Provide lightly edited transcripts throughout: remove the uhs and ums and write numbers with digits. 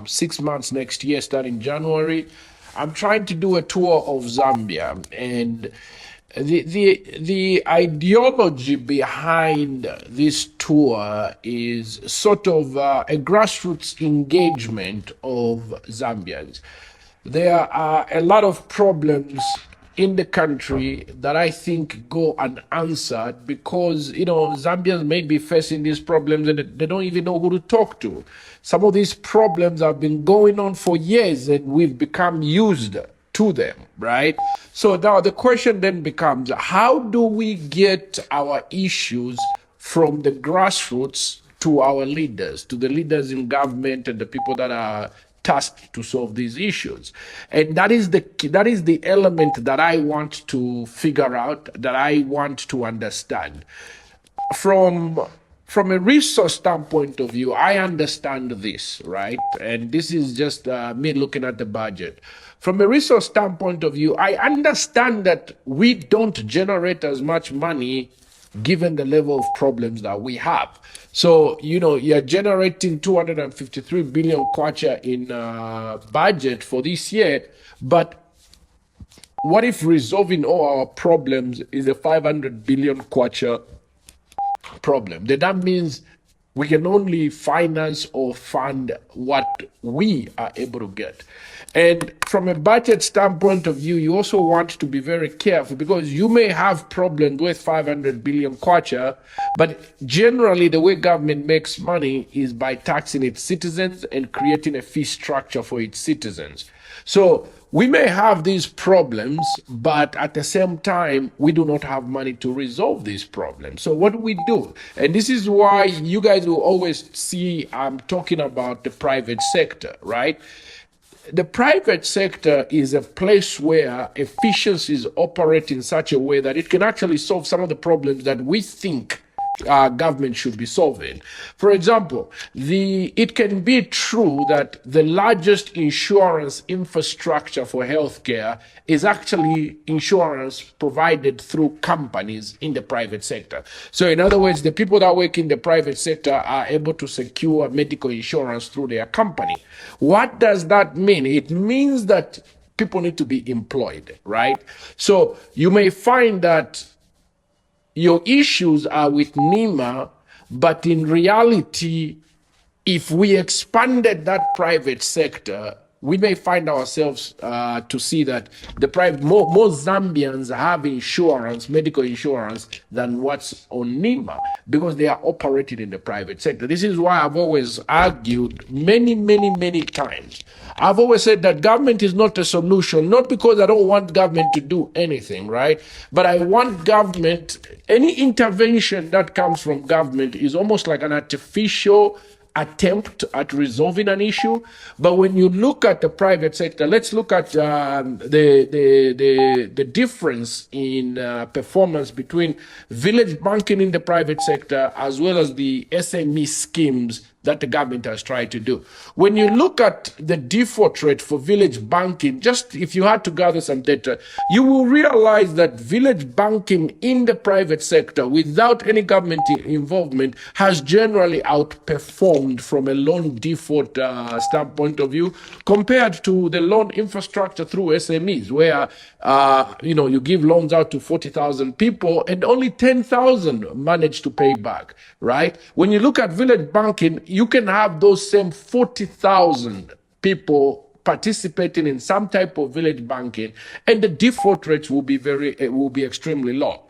6 months next year, starting January. I'm trying to do a tour of Zambia, and the ideology behind this tour is sort of a grassroots engagement of Zambians. There are a lot of problems in the country that I think go unanswered because, Zambians may be facing these problems and they don't even know who to talk to. Some of these problems have been going on for years and we've become used to them, right? So now the question then becomes, how do we get our issues from the grassroots to our leaders, to the leaders in government and the people that are tasked to solve these issues? And that is the element that I want to figure out, that I want to understand. From a resource standpoint of view, I understand this, right? And this is just me looking at the budget. From a resource standpoint of view, I understand that we don't generate as much money given the level of problems that we have. So, you're generating 253 billion kwacha in budget for this year, but what if resolving all our problems is a 500 billion kwacha problem? Then that means we can only finance or fund what we are able to get. And from a budget standpoint of view, you also want to be very careful because you may have problems with 500 billion kwacha, but generally the way government makes money is by taxing its citizens and creating a fee structure for its citizens. So we may have these problems, but at the same time, we do not have money to resolve these problems. So what do we do? And this is why you guys will always see I'm talking about the private sector, right? The private sector is a place where efficiencies operate in such a way that it can actually solve some of the problems that we think government should be solving. For example, it can be true that the largest insurance infrastructure for healthcare is actually insurance provided through companies in the private sector. So in other words, the people that work in the private sector are able to secure medical insurance through their company. What does that mean? It means that people need to be employed, right? So you may find that your issues are with NEMA, but in reality, if we expanded that private sector, we may find ourselves to see that more Zambians have insurance, medical insurance, than what's on NEMA because they are operating in the private sector. This is why I've always argued many, many, many times. I've always said that government is not a solution, not because I don't want government to do anything, right? But I want government, any intervention that comes from government is almost like an artificial attempt at resolving an issue. But when you look at the private sector, let's look at the difference in performance between village banking in the private sector as well as the SME schemes that the government has tried to do. When you look at the default rate for village banking, just if you had to gather some data, you will realize that village banking in the private sector without any government involvement has generally outperformed from a loan default standpoint of view compared to the loan infrastructure through SMEs where you give loans out to 40,000 people and only 10,000 manage to pay back, right? When you look at village banking, you can have those same 40,000 people participating in some type of village banking, and the default rates will be extremely low.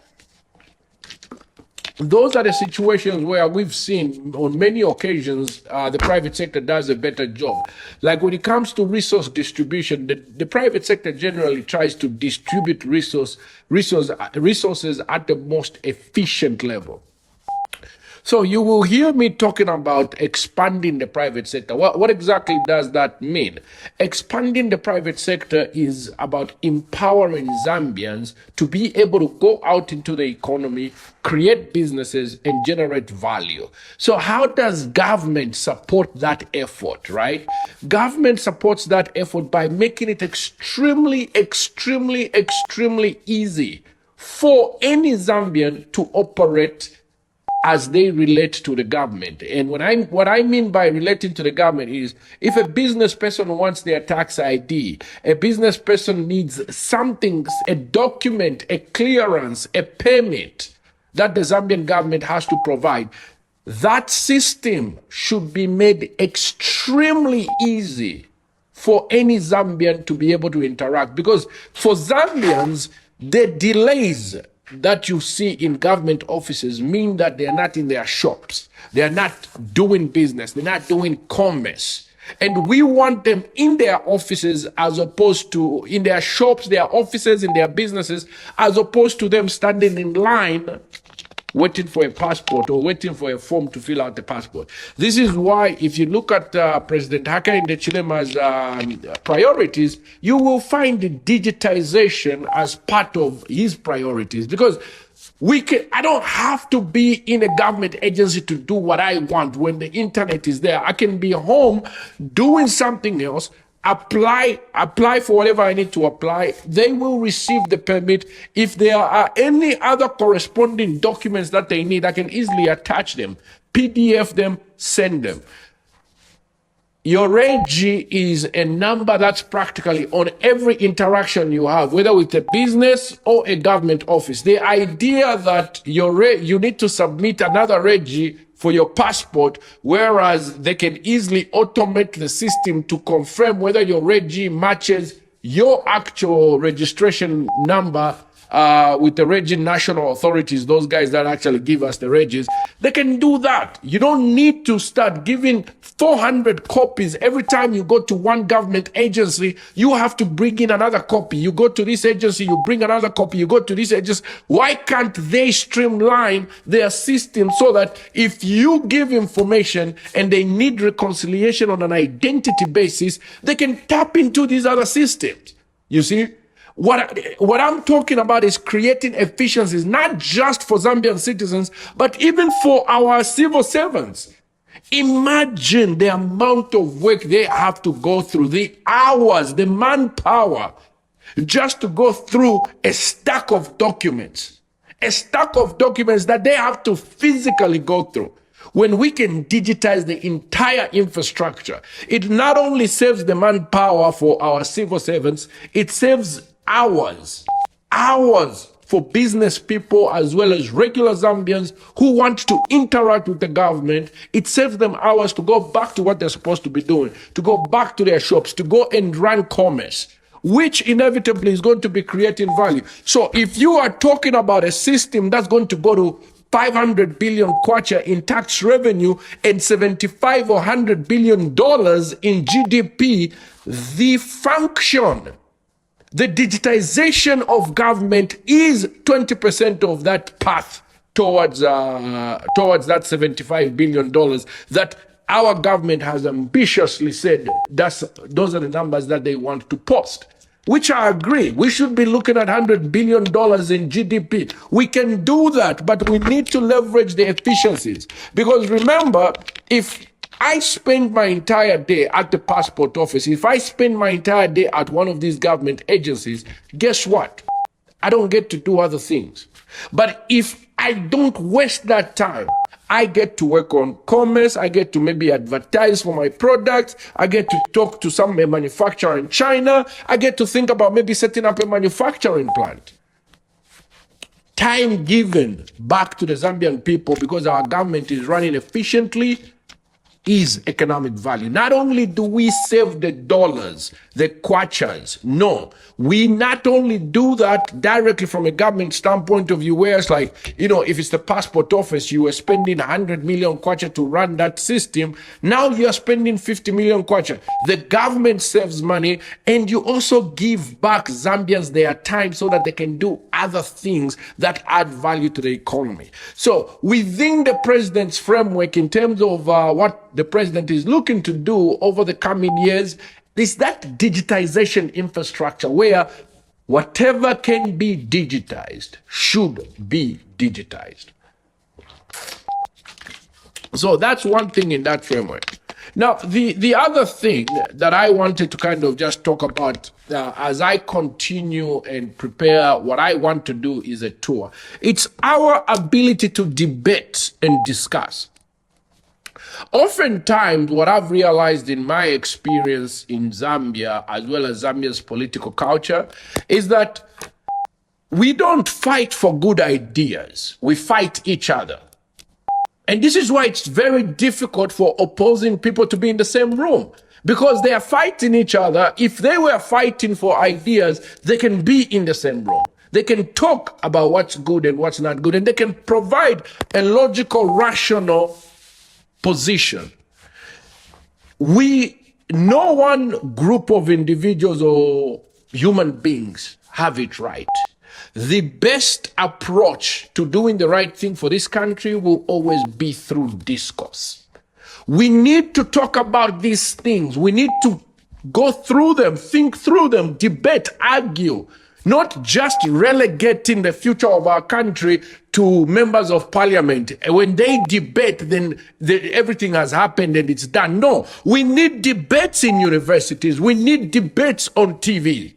Those are the situations where we've seen on many occasions the private sector does a better job. Like when it comes to resource distribution, the private sector generally tries to distribute resources at the most efficient level. So you will hear me talking about expanding the private sector. What exactly does that mean? Expanding the private sector is about empowering Zambians to be able to go out into the economy, create businesses, and generate value. So how does government support that effort, right? Government supports that effort by making it extremely, extremely, extremely easy for any Zambian to operate as they relate to the government. And what I mean by relating to the government is, if a business person wants their tax ID, a business person needs something, a document, a clearance, a permit that the Zambian government has to provide, that system should be made extremely easy for any Zambian to be able to interact. Because for Zambians, the delays that you see in government offices mean that they're not in their shops, they're not doing business, they're not doing commerce. And we want them in their offices as opposed to in their shops, their offices, in their businesses, as opposed to them standing in line waiting for a passport or waiting for a form to fill out the passport. This is why, if you look at President Hakainde Chilema's priorities, you will find the digitization as part of his priorities, because I don't have to be in a government agency to do what I want when the internet is there. I can be home doing something else, apply for whatever I need to apply. They will receive the permit. If there are any other corresponding documents that they need, I can easily attach them, PDF them, send them. Your regi is a number that's practically on every interaction you have, whether with a business or a government office. The idea that you need to submit another regi for your passport, whereas they can easily automate the system to confirm whether your regi matches your actual registration number with the regi national authorities, those guys that actually give us the regis, they can do that. You don't need to start giving 400 copies every time you go to one government agency. You have to bring in another copy. You go to this agency, you bring another copy. You go to this agency. Why can't they streamline their system so that if you give information and they need reconciliation on an identity basis, they can tap into these other systems? You see? What I'm talking about is creating efficiencies, not just for Zambian citizens, but even for our civil servants. Imagine the amount of work they have to go through, the hours, the manpower, just to go through a stack of documents that they have to physically go through. When we can digitize the entire infrastructure, it not only saves the manpower for our civil servants, it saves hours for business people as well as regular Zambians who want to interact with the government. It saves them hours to go back to what they're supposed to be doing, to go back to their shops, to go and run commerce, which inevitably is going to be creating value. So if you are talking about a system that's going to go to 500 billion kwacha in tax revenue and 75 or 100 billion dollars in GDP, the digitization of government is 20% of that path towards that $75 billion that our government has ambitiously said those are the numbers that they want to post, which I agree. We should be looking at $100 billion in GDP. We can do that, but we need to leverage the efficiencies. Because remember, if I spend my entire day at the passport office, if I spend my entire day at one of these government agencies, guess what? I don't get to do other things. But if I don't waste that time, I get to work on commerce, I get to maybe advertise for my products, I get to talk to some manufacturer in China, I get to think about maybe setting up a manufacturing plant. Time given back to the Zambian people because our government is running efficiently is economic value. Not only do we save the dollars, the kwachas, no, we not only do that directly from a government standpoint of view, where it's like, if it's the passport office, you were spending 100 million kwacha to run that system. Now you're spending 50 million kwacha. The government saves money, and you also give back Zambians their time so that they can do other things that add value to the economy. So within the president's framework, in terms of what the president is looking to do over the coming years, is that digitization infrastructure where whatever can be digitized should be digitized. So that's one thing in that framework. Now, the other thing that I wanted to kind of just talk about as I continue and prepare what I want to do is a tour. It's our ability to debate and discuss. Oftentimes, what I've realized in my experience in Zambia, as well as Zambia's political culture, is that we don't fight for good ideas. We fight each other. And this is why it's very difficult for opposing people to be in the same room, because they are fighting each other. If they were fighting for ideas, they can be in the same room. They can talk about what's good and what's not good, and they can provide a logical, rational position. No one group of individuals or human beings have it right. The best approach to doing the right thing for this country will always be through discourse. We need to talk about these things. We need to go through them, think through them, debate, argue, not just relegating the future of our country to members of parliament. When they debate, then everything has happened and it's done. No, we need debates in universities. We need debates on TV.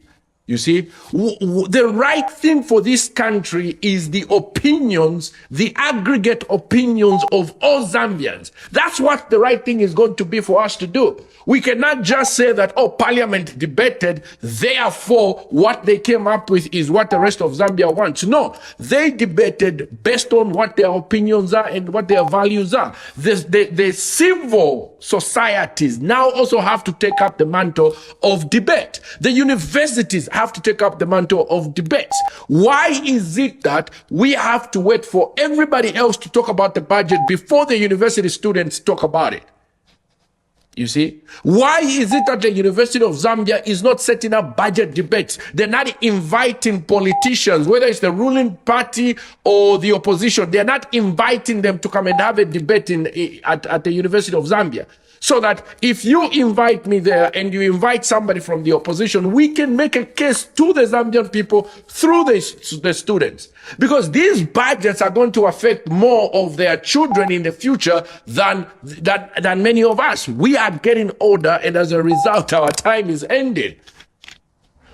You see, the right thing for this country is the opinions, the aggregate opinions of all Zambians. That's what the right thing is going to be for us to do. We cannot just say that, oh, parliament debated, therefore what they came up with is what the rest of Zambia wants. No, they debated based on what their opinions are and what their values are. The civil societies now also have to take up the mantle of debate. The universities have to take up the mantle of debates. Why is it that we have to wait for everybody else to talk about the budget before the university students talk about it? You see, why is it that the University of Zambia is not setting up budget debates? They're not inviting politicians, whether it's the ruling party or the opposition. They're not inviting them to come and have a debate at the University of Zambia. So that if you invite me there and you invite somebody from the opposition, we can make a case to the Zambian people through the students. Because these budgets are going to affect more of their children in the future than many of us. We are getting older, and as a result, our time is ending.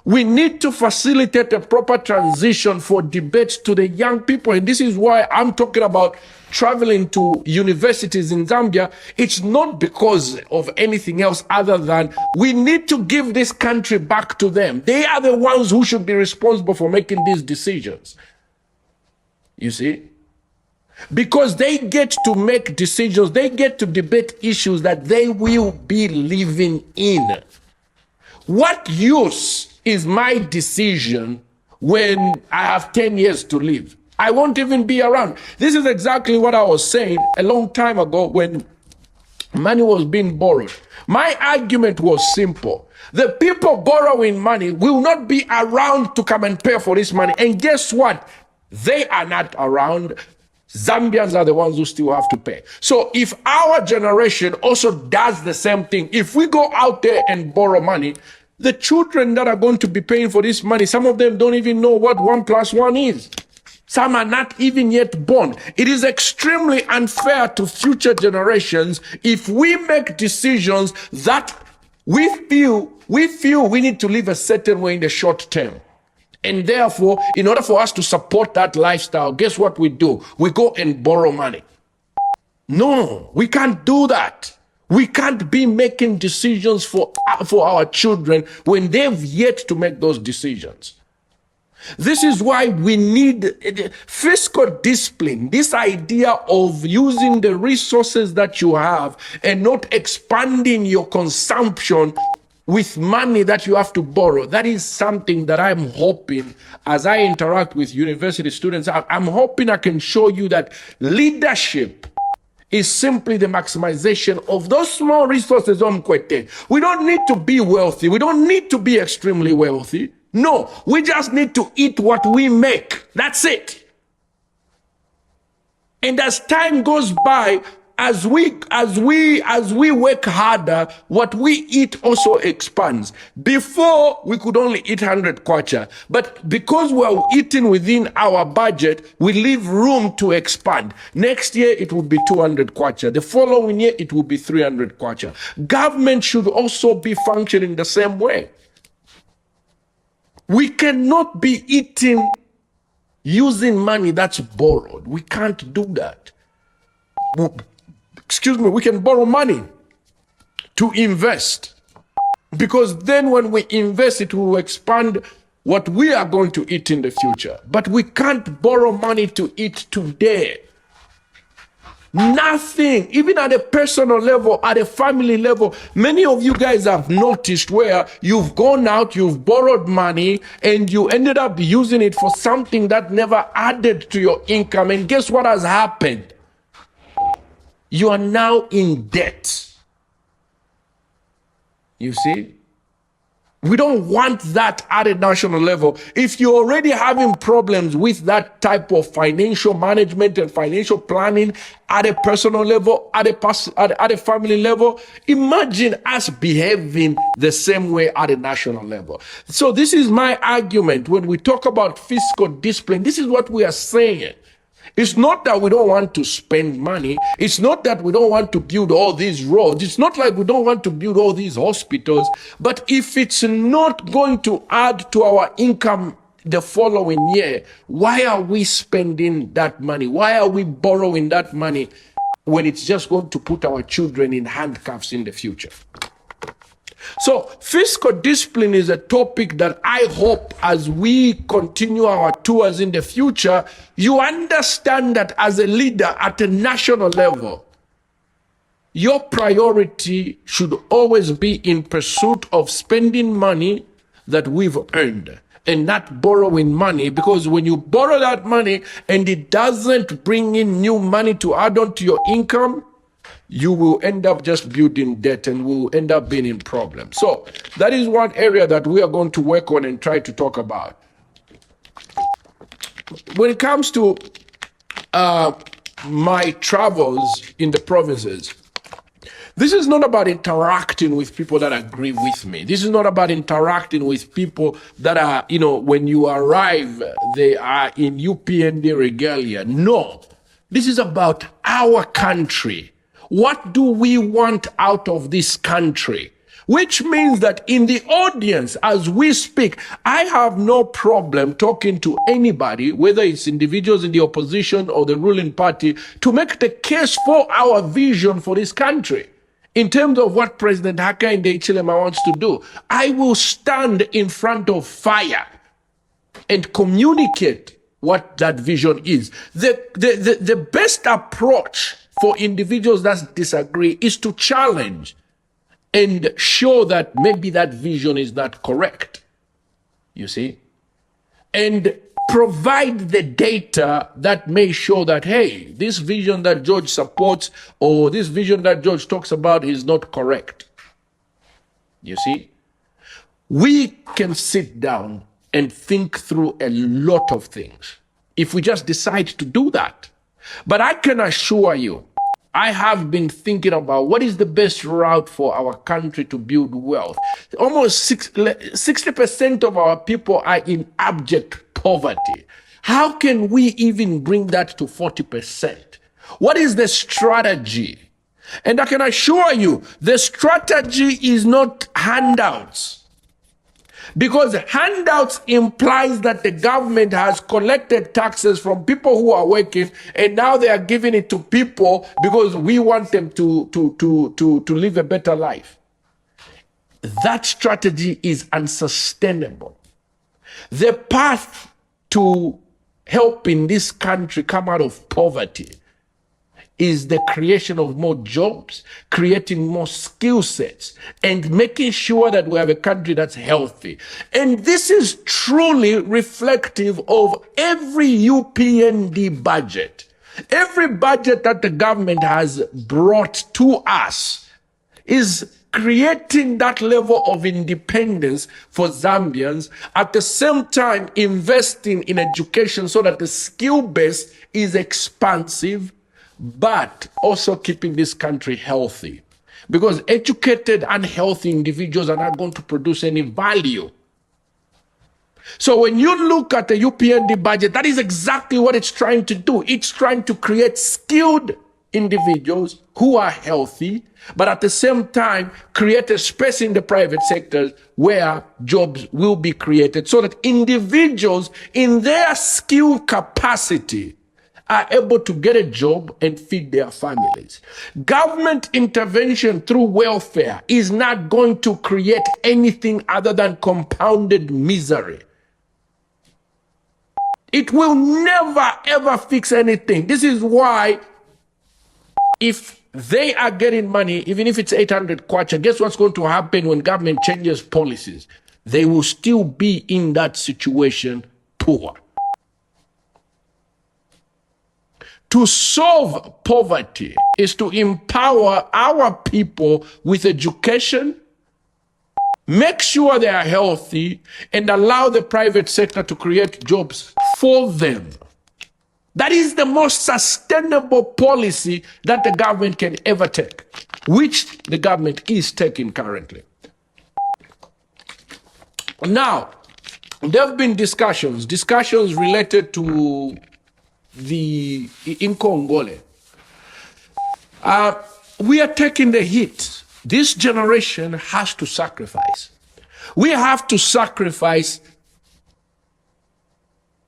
We need to facilitate a proper transition for debates to the young people. And this is why I'm talking about traveling to universities in Zambia. It's not because of anything else other than we need to give this country back to them. They are the ones who should be responsible for making these decisions. You see? Because they get to make decisions, they get to debate issues that they will be living in. What use is my decision when I have 10 years to live? I won't even be around. This is exactly what I was saying a long time ago when money was being borrowed. My argument was simple. The people borrowing money will not be around to come and pay for this money. And guess what? They are not around. Zambians are the ones who still have to pay. So if our generation also does the same thing, if we go out there and borrow money, the children that are going to be paying for this money, some of them don't even know what 1 + 1 is. Some are not even yet born. It is extremely unfair to future generations if we make decisions that we feel we need to live a certain way in the short term. And therefore, in order for us to support that lifestyle, guess what we do? We go and borrow money. No, we can't do that. We can't be making decisions for our children when they've yet to make those decisions. This is why we need fiscal discipline, this idea of using the resources that you have and not expanding your consumption with money that you have to borrow. That is something that I'm hoping as I interact with university students, I'm hoping I can show you that leadership is simply the maximization of those small resources on Kwete. We don't need to be wealthy. We don't need to be extremely wealthy. No, we just need to eat what we make. That's it. And as time goes by, as we work harder, what we eat also expands. Before we could only eat 100 kwacha, but because we're eating within our budget, we leave room to expand. Next year it will be 200 kwacha. The following year it will be 300 kwacha. Government should also be functioning the same way. We cannot be eating using money that's borrowed. We can't do that. Excuse me, we can borrow money to invest, because then when we invest, it will expand what we are going to eat in the future. But we can't borrow money to eat today. Nothing, even at a personal level, at a family level. Many of you guys have noticed where you've gone out, you've borrowed money, and you ended up using it for something that never added to your income. And guess what has happened? You are now in debt. You see? We don't want that at a national level. If you're already having problems with that type of financial management and financial planning at a personal level, at a family level, imagine us behaving the same way at a national level. So this is my argument. When we talk about fiscal discipline, this is what we are saying. It's not that we don't want to spend money. It's not that we don't want to build all these roads. It's not like we don't want to build all these hospitals. But if it's not going to add to our income the following year, why are we spending that money? Why are we borrowing that money when it's just going to put our children in handcuffs in the future? So fiscal discipline is a topic that I hope as we continue our tours in the future, you understand that as a leader at a national level, your priority should always be in pursuit of spending money that we've earned and not borrowing money, because when you borrow that money and it doesn't bring in new money to add on to your income, you will end up just building debt and will end up being in problems. So that is one area that we are going to work on and try to talk about. When it comes to my travels in the provinces, this is not about interacting with people that agree with me. This is not about interacting with people that are, when you arrive, they are in UPND regalia. No, this is about our country. What do we want out of this country? Which means that in the audience, as we speak, I have no problem talking to anybody, whether it's individuals in the opposition or the ruling party, to make the case for our vision for this country. In terms of what President Hakainde Hichilema wants to do, I will stand in front of fire and communicate what that vision is. The best approach for individuals that disagree is to challenge and show that maybe that vision is not correct, you see, and provide the data that may show that, hey, this vision that George supports or this vision that George talks about is not correct. You see, we can sit down and think through a lot of things if we just decide to do that. But I can assure you, I have been thinking about what is the best route for our country to build wealth. Almost 60% of our people are in abject poverty. How can we even bring that to 40%? What is the strategy? And I can assure you, the strategy is not handouts. Because handouts implies that the government has collected taxes from people who are working, and now they are giving it to people because we want them to live a better life. That strategy is unsustainable. The path to helping this country come out of poverty is the creation of more jobs, creating more skill sets, and making sure that we have a country that's healthy. And this is truly reflective of every UPND budget. Every budget that the government has brought to us is creating that level of independence for Zambians, at the same time investing in education so that the skill base is expansive, but also keeping this country healthy. Because educated, unhealthy individuals are not going to produce any value. So when you look at the UPND budget, that is exactly what it's trying to do. It's trying to create skilled individuals who are healthy, but at the same time, create a space in the private sector where jobs will be created so that individuals in their skill capacity are able to get a job and feed their families. Government intervention through welfare is not going to create anything other than compounded misery. It will never, ever fix anything. This is why if they are getting money, even if it's 800 kwacha, guess what's going to happen when government changes policies? They will still be in that situation poor. To solve poverty is to empower our people with education, make sure they are healthy, and allow the private sector to create jobs for them. That is the most sustainable policy that the government can ever take, which the government is taking currently. Now, there have been discussions related to in Congole. We are taking the hit. This generation has to sacrifice. We have to sacrifice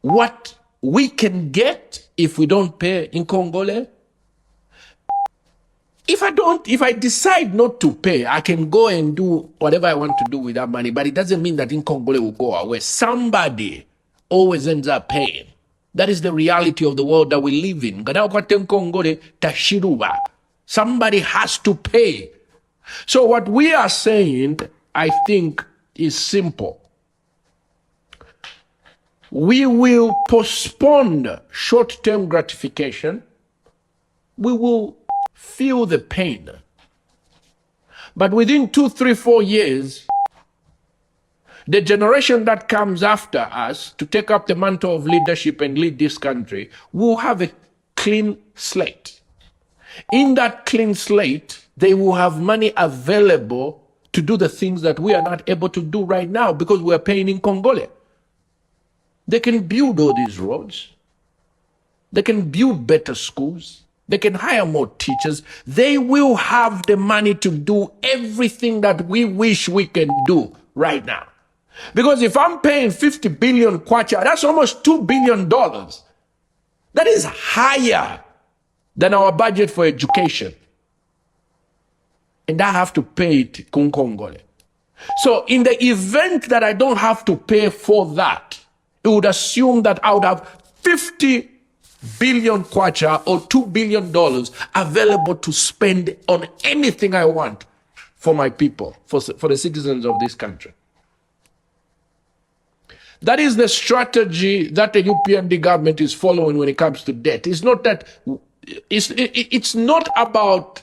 what we can get if we don't pay in Congole. If I decide not to pay, I can go and do whatever I want to do with that money, but it doesn't mean that in Congole will go away. Somebody always ends up paying. That is the reality of the world that we live in. Somebody has to pay. So what we are saying, I think, is simple. We will postpone short-term gratification. We will feel the pain. But within 2, 3, 4 years, the generation that comes after us to take up the mantle of leadership and lead this country will have a clean slate. In that clean slate, they will have money available to do the things that we are not able to do right now because we are paying in Congole. They can build all these roads. They can build better schools. They can hire more teachers. They will have the money to do everything that we wish we can do right now. Because if I'm paying 50 billion kwacha, that's almost $2 billion. That is higher than our budget for education. And I have to pay it Kongole. So in the event that I don't have to pay for that, it would assume that I would have 50 billion kwacha or $2 billion available to spend on anything I want for my people, for the citizens of this country. That is the strategy that the UPND government is following when it comes to debt. It's not that, it's not about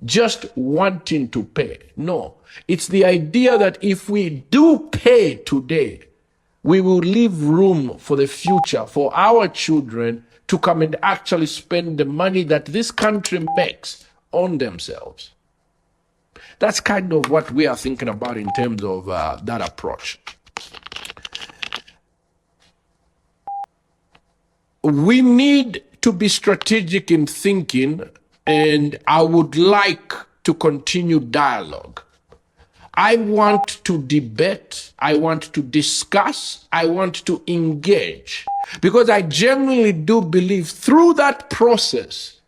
just wanting to pay. No, it's the idea that if we do pay today, we will leave room for the future, for our children to come and actually spend the money that this country makes on themselves. That's kind of what we are thinking about in terms of that approach. We need to be strategic in thinking, and I would like to continue dialogue. I want to debate, I want to discuss, I want to engage, because I genuinely do believe through that process,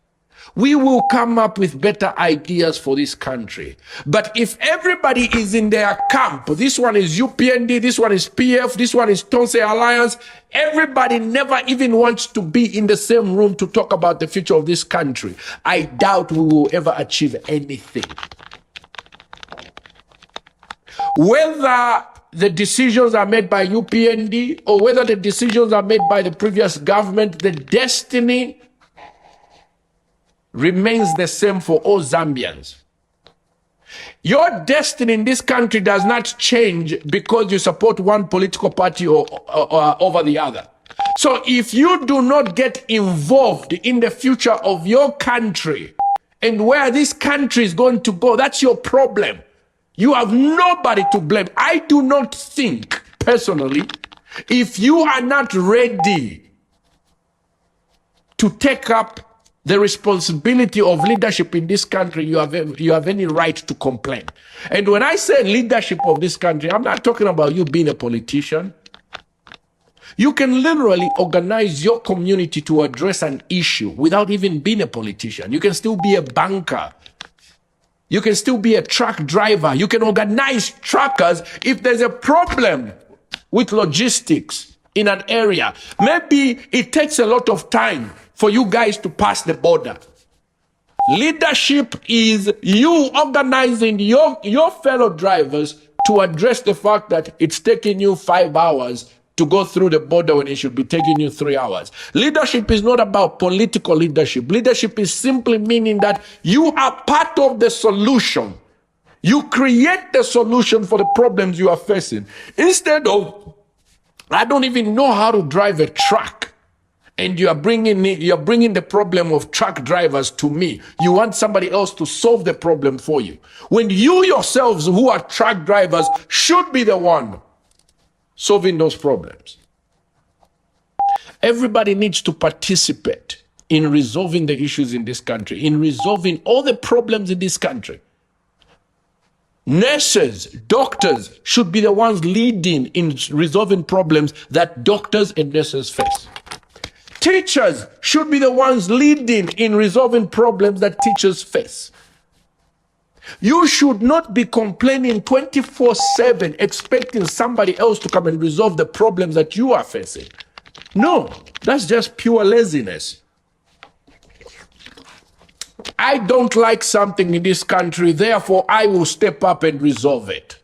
we will come up with better ideas for this country. But if everybody is in their camp, this one is UPND, this one is PF, this one is Tonse Alliance, everybody never even wants to be in the same room to talk about the future of this country, I doubt we will ever achieve anything. Whether the decisions are made by UPND or whether the decisions are made by the previous government, the destiny remains the same for all Zambians. Your destiny in this country does not change because you support one political party or over the other. So if you do not get involved in the future of your country and where this country is going to go, that's your problem. You have nobody to blame. I do not think, personally, if you are not ready to take up the responsibility of leadership in this country, you have any right to complain. And when I say leadership of this country, I'm not talking about you being a politician. You can literally organize your community to address an issue without even being a politician. You can still be a banker. You can still be a truck driver. You can organize truckers if there's a problem with logistics in an area. Maybe it takes a lot of time for you guys to pass the border. Leadership is you organizing your fellow drivers to address the fact that it's taking you 5 hours to go through the border when it should be taking you 3 hours. Leadership is not about political leadership. Leadership is simply meaning that you are part of the solution. You create the solution for the problems you are facing. Instead of, I don't even know how to drive a truck, and you're bringing the problem of truck drivers to me. You want somebody else to solve the problem for you, when you yourselves who are truck drivers should be the one solving those problems. Everybody needs to participate in resolving the issues in this country, in resolving all the problems in this country. Nurses, doctors should be the ones leading in resolving problems that doctors and nurses face. Teachers should be the ones leading in resolving problems that teachers face. You should not be complaining 24/7, expecting somebody else to come and resolve the problems that you are facing. No, that's just pure laziness. I don't like something in this country, therefore I will step up and resolve it.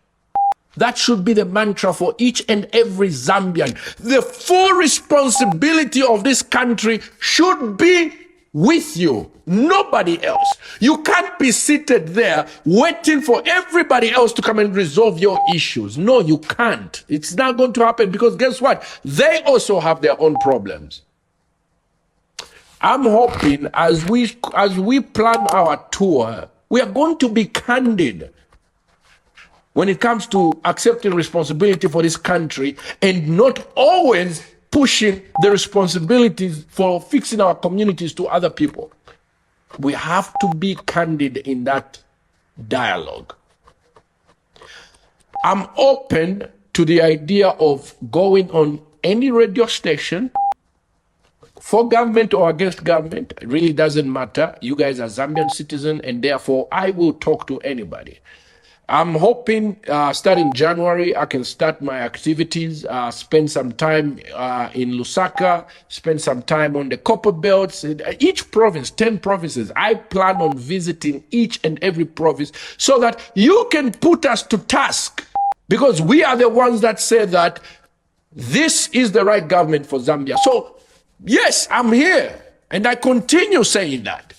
That should be the mantra for each and every Zambian. The full responsibility of this country should be with you, nobody else. You can't be seated there waiting for everybody else to come and resolve your issues. No, you can't. It's not going to happen, because guess what? They also have their own problems. I'm hoping as we plan our tour, we are going to be candid when it comes to accepting responsibility for this country and not always pushing the responsibilities for fixing our communities to other people. We have to be candid in that dialogue. I'm open to the idea of going on any radio station, for government or against government. It really doesn't matter. You guys are Zambian citizens, and therefore I will talk to anybody. I'm hoping starting January, I can start my activities, spend some time in Lusaka, spend some time on the copper belts. Each province, 10 provinces, I plan on visiting each and every province so that you can put us to task, because we are the ones that say that this is the right government for Zambia. So, yes, I'm here, and I continue saying that.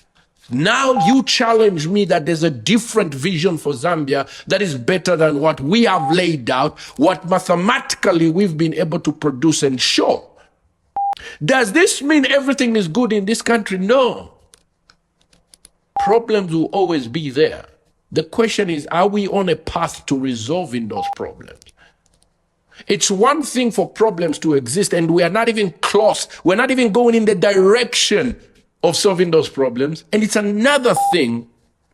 Now you challenge me that there's a different vision for Zambia that is better than what we have laid out, what mathematically we've been able to produce and show. Does this mean everything is good in this country? No. Problems will always be there. The question is, are we on a path to resolving those problems? It's one thing for problems to exist and we are not even close. We're not even going in the direction of solving those problems. And it's another thing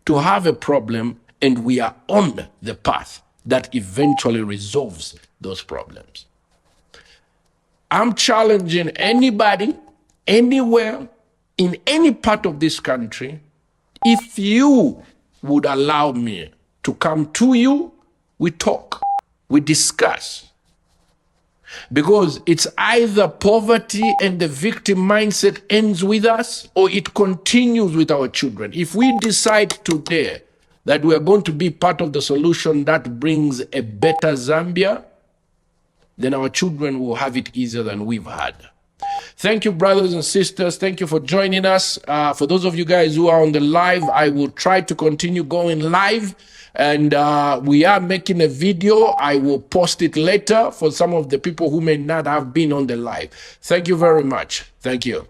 to have a problem and we are on the path that eventually resolves those problems. I'm challenging anybody, anywhere, in any part of this country, if you would allow me to come to you, we talk, we discuss. Because it's either poverty and the victim mindset ends with us, or it continues with our children. If we decide today that we are going to be part of the solution that brings a better Zambia, then our children will have it easier than we've had. Thank you, brothers and sisters. Thank you for joining us. For those of you guys who are on the live, I will try to continue going live. And we are making a video. I will post it later for some of the people who may not have been on the live. Thank you very much. Thank you.